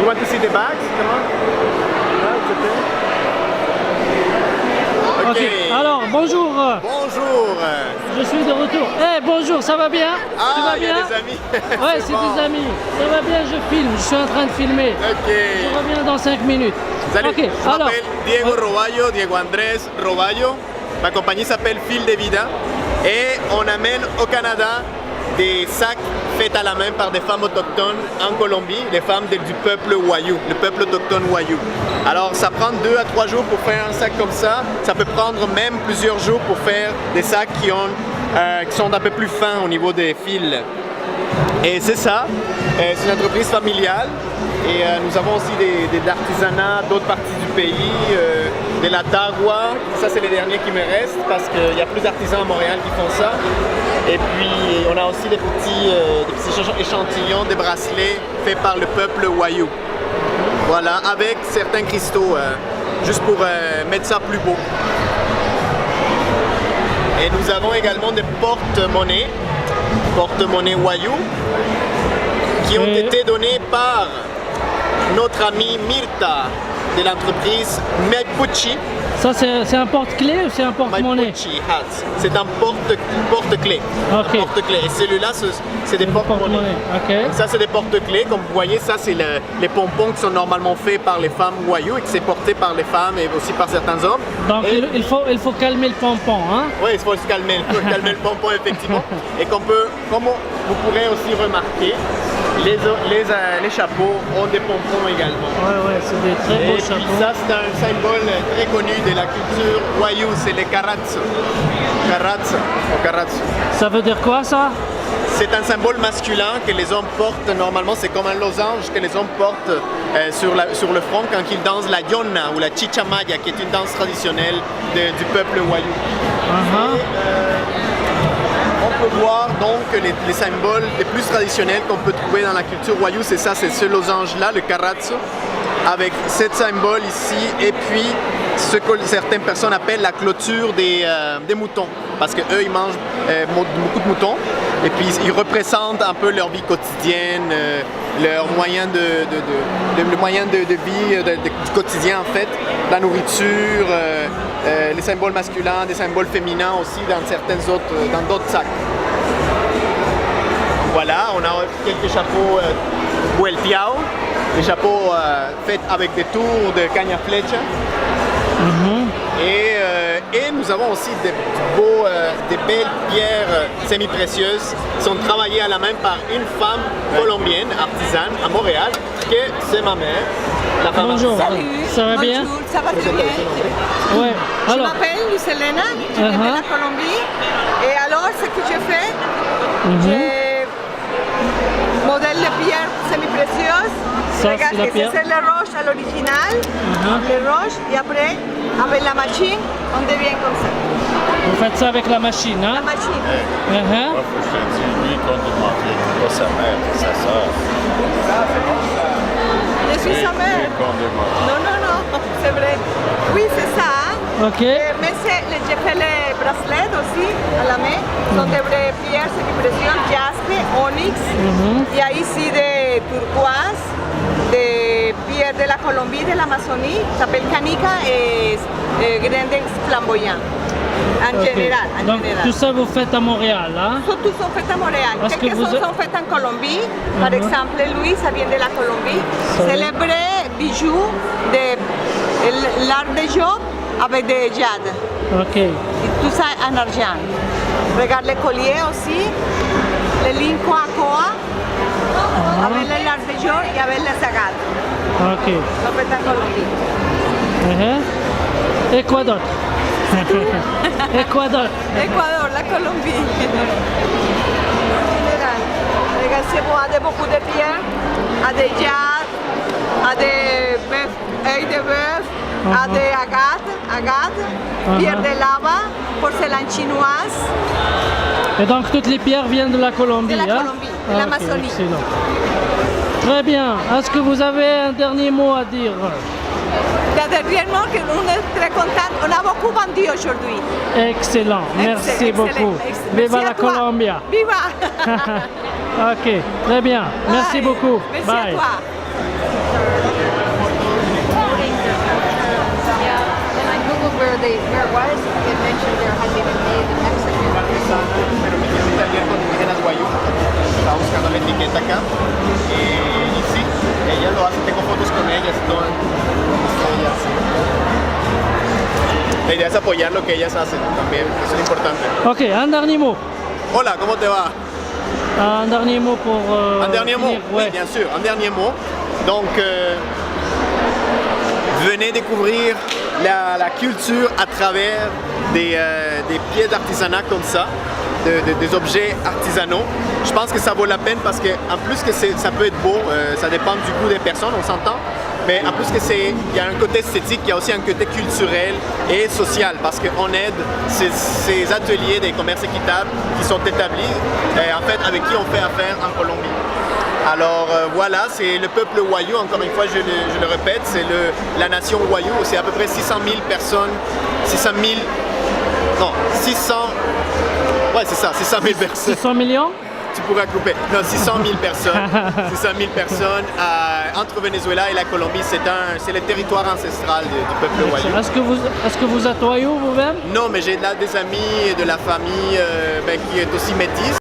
want to see the bags? Come on. Ok, alors bonjour. Bonjour. Je suis de retour. Eh bonjour, ça va bien? Tu vas il y a bien? des amis. Ouais, c'est bon. des amis. Ça va bien, je filme, je suis en train de filmer. Ok. Je reviens dans 5 minutes. Salut, Ok, je m'appelle Diego Roballo, Diego Andrés Roballo. Ma compagnie s'appelle Fil de Vida et on amène au Canada des sacs faits à la main par des femmes autochtones en Colombie, les femmes du peuple Wayuu, le peuple autochtone Wayuu. Alors ça prend 2 à 3 jours pour faire un sac comme ça peut prendre même plusieurs jours pour faire des sacs qui sont un peu plus fins au niveau des fils. Et c'est ça, c'est une entreprise familiale et nous avons aussi de l'artisanat d'autres parties du pays, de la tagua, ça c'est les derniers qui me restent parce qu'il y a plus d'artisans à Montréal qui font ça. Et puis on a aussi des petits échantillons de bracelets faits par le peuple Wayuu. Voilà, avec certains cristaux, juste pour mettre ça plus beau. Et nous avons également des porte-monnaies Wayuu, qui ont été donnés par notre amie Mirta de l'entreprise Maipuchi. Ça c'est un porte-clés ou c'est un porte-monnaie? Maipuchi hat. C'est un porte-clés. Ok. Porte-clés. Et celui-là, c'est des porte-monnaies. Ok. Ça, c'est des porte-clés. Comme vous voyez, ça, c'est les pompons qui sont normalement faits par les femmes Wayuu et qui sont portés par les femmes et aussi par certains hommes. Donc il faut calmer le pompon, hein? Oui, il faut se calmer, le pompon, effectivement. Et comme vous pourrez aussi remarquer, les chapeaux ont des pompons également. Ouais, c'est des très beaux chapeaux. Et puis ça, c'est un symbole très connu de la culture Wayuu, c'est les karatsu. Karatsu. Ça veut dire quoi ça? C'est un symbole masculin que les hommes portent normalement, c'est comme un losange que les hommes portent sur le front quand ils dansent la yonna ou la chichamaya, qui est une danse traditionnelle du peuple Wayuu. On peut voir donc les symboles les plus traditionnels qu'on peut trouver dans la culture Wayuu, c'est ça, c'est ce losange-là, le karatsu, avec ce symbole ici, et puis ce que certaines personnes appellent la clôture des moutons, parce qu'eux ils mangent beaucoup de moutons, et puis ils représentent un peu leur vie quotidienne, leur moyen le moyen de vie du quotidien en fait, la nourriture, les symboles masculins, des symboles féminins aussi dans d'autres sacs. Voilà, on a quelques chapeaux vuelteados, des chapeaux faits avec des tours de canne à flecha. Et nous avons aussi des belles pierres semi-précieuses qui sont travaillées à la main par une femme colombienne, artisane, à Montréal, que c'est ma mère, la femme Bonjour, artisane. ça va bien? Bonjour, ça va très bien. Ouais. Je Alors, m'appelle Lucelena, je viens de la Colombie. Et alors, ce que je fais, je modèle de pierres semi-précieuses. Ça, Regarde, c'est la pierre. c'est le roche à l'original, le roche, et après, avec la machine, on devient comme ça. vous faites ça avec la machine, hein? La machine. Moi, faut que je te dise, lui, il compte demander pas sa mère, sa soeur. Je suis sa mère. Non, c'est vrai. Oui, c'est ça. Hein? Ok. Mais j'ai fait les bracelets aussi à la main. Sont des vraies pierres semi-précieuses, jaspe, onyx. Il y a ici des turquoises, des pierres de la Colombie, de l'Amazonie, s'appelle canica et grandes flamboyants. En général. Donc tout ça vous faites à Montréal, hein? Tous sont faits à Montréal. Parce que Quelques vous sont faits en Colombie. Par exemple, lui, ça vient de la Colombie. C'est le vrai bijou de l'art de job avec des jade. Ok. Et tout ça en argent. Regarde les colliers aussi, les lignes coa à coa, avec l'art de job et avec les agates. Ok. Sont faits en Colombie. Et quoi d'autre? Et quoi d'autre? Équateur, la Colombie. Regarde, c'est bon, à beaucoup de pierres, à des jade, à des œufs de bœuf, à des agates, pierres de lava, porcelaine chinoise. Et donc toutes les pierres viennent de la Colombie, De la hein? Colombie, de l'Amazonie. Excellent. Très bien. Est-ce que vous avez un dernier mot à dire? Dernièrement, on est très content. On a beaucoup vendu aujourd'hui. Excellent. Merci Excellent, beaucoup. excellent. Viva Merci la à toi. Colombia. Viva. Ok. Très bien. Merci Bye. beaucoup. Merci Bye. à toi. where it was. It mentioned there had been made in Mexico. Pero mi taller con indígenas guayú. Estaba buscando la etiqueta acá. Y sí, ellas lo hacen. Tengo fotos con ellas. Todas ellas. La idea es apoyar lo que ellas hacen también. Eso es importante. Ok, un dernier mot. Hola, ¿cómo te va? Un dernier mot pour. Un dernier mot, finir. oui, Ouais. bien sûr, un dernier mot. Donc, venez découvrir la culture à travers des pièces d'artisanat comme ça, des objets artisanaux. Je pense que ça vaut la peine parce que, en plus que ça peut être beau, ça dépend du goût des personnes, on s'entend. Mais en plus que il y a un côté esthétique, il y a aussi un côté culturel et social parce qu'on aide ces ateliers des commerces équitables qui sont établis, en fait avec qui on fait affaire en Colombie. Alors voilà, c'est le peuple Wayuu, encore une fois je le répète, c'est la nation Wayuu, c'est à peu près 600 000 personnes, 600 000 personnes. 600 millions. Tu pourras couper. Non, 600 000 personnes. 600 000 personnes entre Venezuela et la Colombie. C'est le territoire ancestral du peuple Wayuu. Est-ce que vous êtes Wayuu vous-même? Non, mais j'ai là des amis et de la famille qui est aussi métisse.